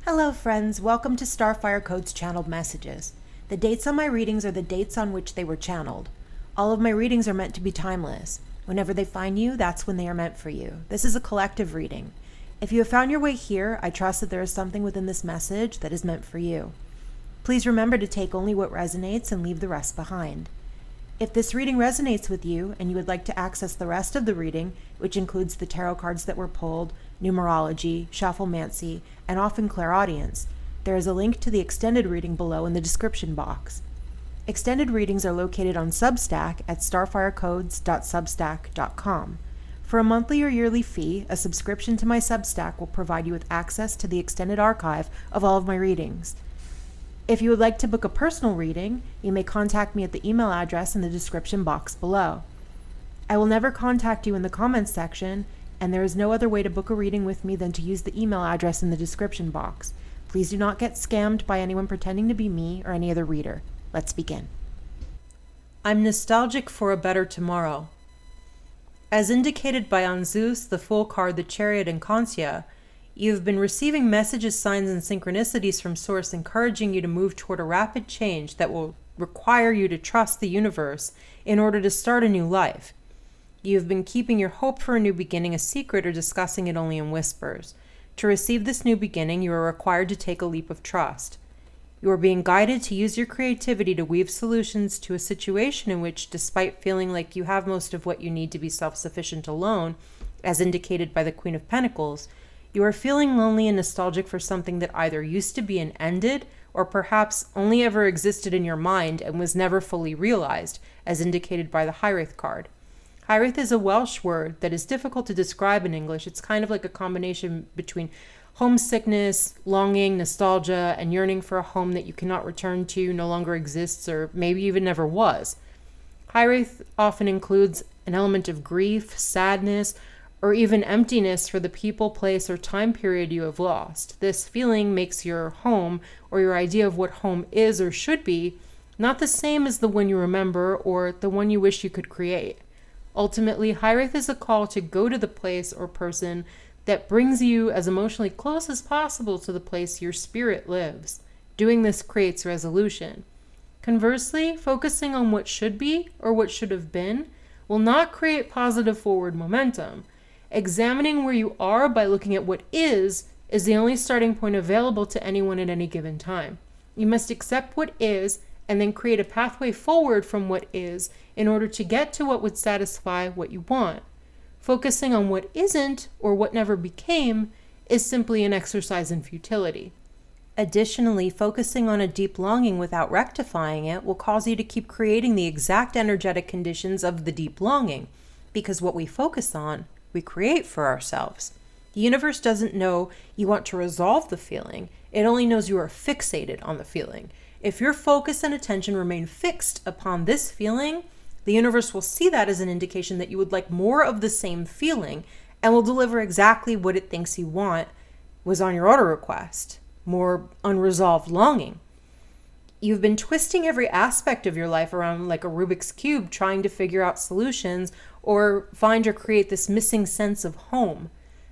Hello friends, welcome to Starfire Code's channeled messages. The dates on my readings are the dates on which they were channeled. All of my readings are meant to be timeless. Whenever they find you, that's when they are meant for you. This is a collective reading. If you have found your way here, I trust that there is something within this message that is meant for you. Please remember to take only what resonates and leave the rest behind. If this reading resonates with you and you would like to access the rest of the reading, which includes the tarot cards that were pulled, numerology, shufflemancy, and often clairaudience, there is a link to the extended reading below in the description box. Extended readings are located on Substack at starfirecodes.substack.com. For a monthly or yearly fee, a subscription to my Substack will provide you with access to the extended archive of all of my readings. If you would like to book a personal reading, you may contact me at the email address in the description box below. I will never contact you in the comments section, and there is no other way to book a reading with me than to use the email address in the description box. Please do not get scammed by anyone pretending to be me or any other reader. Let's begin. I'm nostalgic for a better tomorrow. As indicated by Zeus, the Fool card, the Chariot, and Consia, you've been receiving messages, signs, and synchronicities from Source encouraging you to move toward a rapid change that will require you to trust the universe in order to start a new life. You've been keeping your hope for a new beginning a secret or discussing it only in whispers. To receive this new beginning, you are required to take a leap of trust. You are being guided to use your creativity to weave solutions to a situation in which, despite feeling like you have most of what you need to be self-sufficient alone, as indicated by the Queen of Pentacles, you are feeling lonely and nostalgic for something that either used to be and ended, or perhaps only ever existed in your mind and was never fully realized, as indicated by the Hiraeth card. Hiraeth is a Welsh word that is difficult to describe in English. It's kind of like a combination between homesickness, longing, nostalgia, and yearning for a home that you cannot return to, no longer exists, or maybe even never was. Hiraeth often includes an element of grief, sadness, or even emptiness for the people, place, or time period you have lost. This feeling makes your home, or your idea of what home is or should be, not the same as the one you remember or the one you wish you could create. Ultimately, Hiraeth is a call to go to the place or person that brings you as emotionally close as possible to the place your spirit lives. Doing this creates resolution. Conversely, focusing on what should be or what should have been will not create positive forward momentum. Examining where you are by looking at what is the only starting point available to anyone at any given time. You must accept what is and then create a pathway forward from what is in order to get to what would satisfy what you want. Focusing on what isn't or what never became is simply an exercise in futility. Additionally, focusing on a deep longing without rectifying it will cause you to keep creating the exact energetic conditions of the deep longing, because what we focus on, we create for ourselves. The universe doesn't know you want to resolve the feeling. It only knows you are fixated on the feeling. If your focus and attention remain fixed upon this feeling, the universe will see that as an indication that you would like more of the same feeling and will deliver exactly what it thinks you want was on your order request, more unresolved longing. You've been twisting every aspect of your life around like a Rubik's Cube, trying to figure out solutions or find or create this missing sense of home.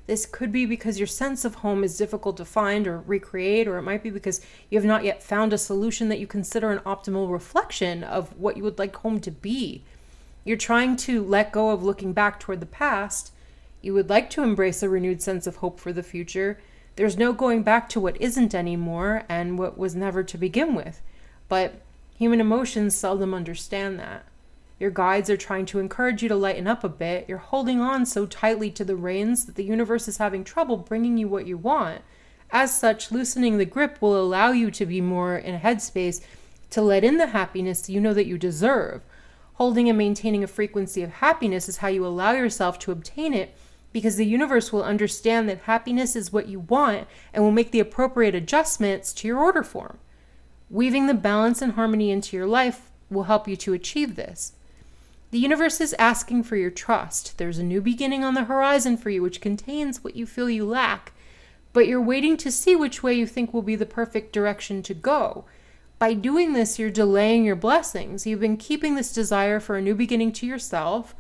This could be because your sense of home is difficult to find or recreate, or it might be because you have not yet found a solution that you consider an optimal reflection of what you would like home to be. You're trying to let go of looking back toward the past. You would like to embrace a renewed sense of hope for the future. There's no going back to what isn't anymore and what was never to begin with. But human emotions seldom understand that. Your guides are trying to encourage you to lighten up a bit. You're holding on so tightly to the reins that the universe is having trouble bringing you what you want. As such, loosening the grip will allow you to be more in a headspace to let in the happiness you know that you deserve. Holding and maintaining a frequency of happiness is how you allow yourself to obtain it, because the universe will understand that happiness is what you want and will make the appropriate adjustments to your order form. Weaving the balance and harmony into your life will help you to achieve this. The universe is asking for your trust. There's a new beginning on the horizon for you which contains what you feel you lack, but you're waiting to see which way you think will be the perfect direction to go. By doing this, you're delaying your blessings. You've been keeping this desire for a new beginning to yourself,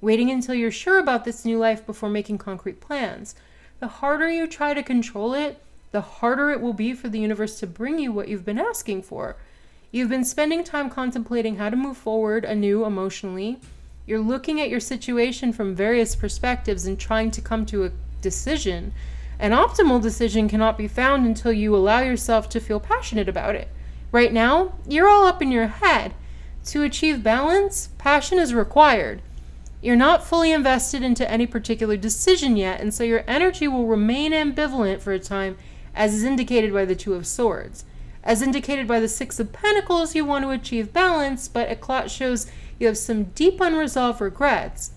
waiting until you're sure about this new life before making concrete plans. The harder you try to control it, the harder it will be for the universe to bring you what you've been asking for. You've been spending time contemplating how to move forward anew emotionally. You're looking at your situation from various perspectives and trying to come to a decision. An optimal decision cannot be found until you allow yourself to feel passionate about it. Right now, you're all up in your head. To achieve balance, passion is required. You're not fully invested into any particular decision yet, and so your energy will remain ambivalent for a time, as is indicated by the Two of Swords. As indicated by the Six of Pentacles, you want to achieve balance, but Eclat shows you have some deep unresolved regrets.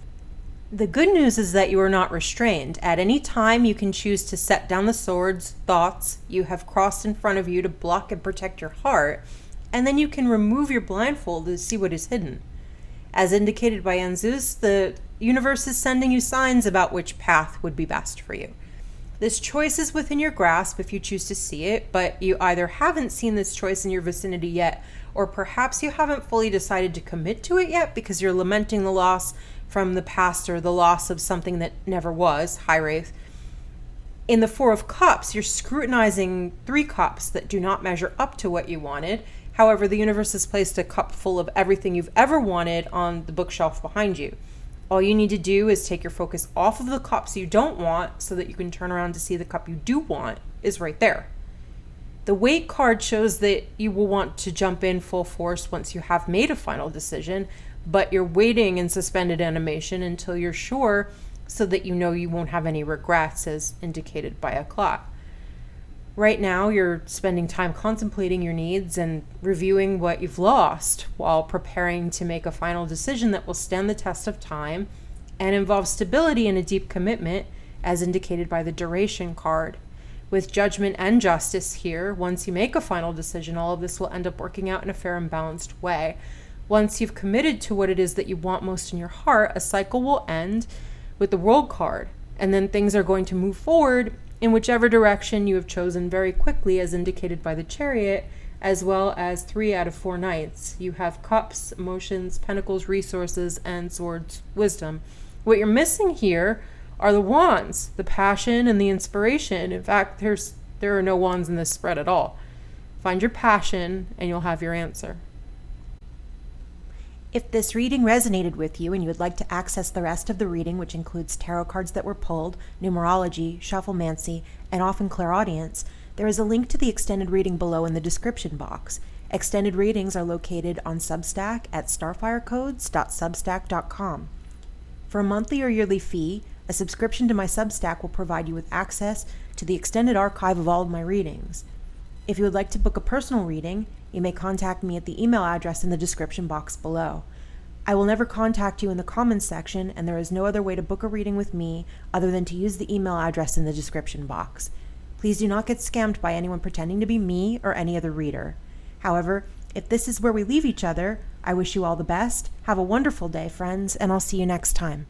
The good news is that you are not restrained. At any time, you can choose to set down the swords, thoughts you have crossed in front of you to block and protect your heart, and then you can remove your blindfold to see what is hidden. As indicated by Anzus, the universe is sending you signs about which path would be best for you. This choice is within your grasp if you choose to see it, but you either haven't seen this choice in your vicinity yet, or perhaps you haven't fully decided to commit to it yet because you're lamenting the loss from the past or the loss of something that never was, High Wraith. In the Four of Cups, you're scrutinizing 3 cups that do not measure up to what you wanted. However, the universe has placed a cup full of everything you've ever wanted on the bookshelf behind you. All you need to do is take your focus off of the cups you don't want so that you can turn around to see the cup you do want is right there. The Wait card shows that you will want to jump in full force once you have made a final decision, but you're waiting in suspended animation until you're sure so that you know you won't have any regrets as indicated by Eclat. Right now, you're spending time contemplating your needs and reviewing what you've lost while preparing to make a final decision that will stand the test of time and involve stability and a deep commitment, as indicated by the Duration card. With judgment and justice here, once you make a final decision, all of this will end up working out in a fair and balanced way. Once you've committed to what it is that you want most in your heart, a cycle will end with the World card, and then things are going to move forward in whichever direction you have chosen very quickly, as indicated by the Chariot, as well as 3 out of 4 knights. You have Cups, Emotions, Pentacles, Resources, and Swords, Wisdom. What you're missing here are the Wands, the passion and the inspiration. In fact, there are no wands in this spread at all. Find your passion and you'll have your answer. If this reading resonated with you and you would like to access the rest of the reading, which includes tarot cards that were pulled, numerology, shufflemancy, and often clairaudience, there is a link to the extended reading below in the description box. Extended readings are located on Substack at starfirecodes.substack.com. For a monthly or yearly fee, a subscription to my Substack will provide you with access to the extended archive of all of my readings. If you would like to book a personal reading, you may contact me at the email address in the description box below. I will never contact you in the comments section, and there is no other way to book a reading with me other than to use the email address in the description box. Please do not get scammed by anyone pretending to be me or any other reader. However, if this is where we leave each other, I wish you all the best. Have a wonderful day, friends, and I'll see you next time.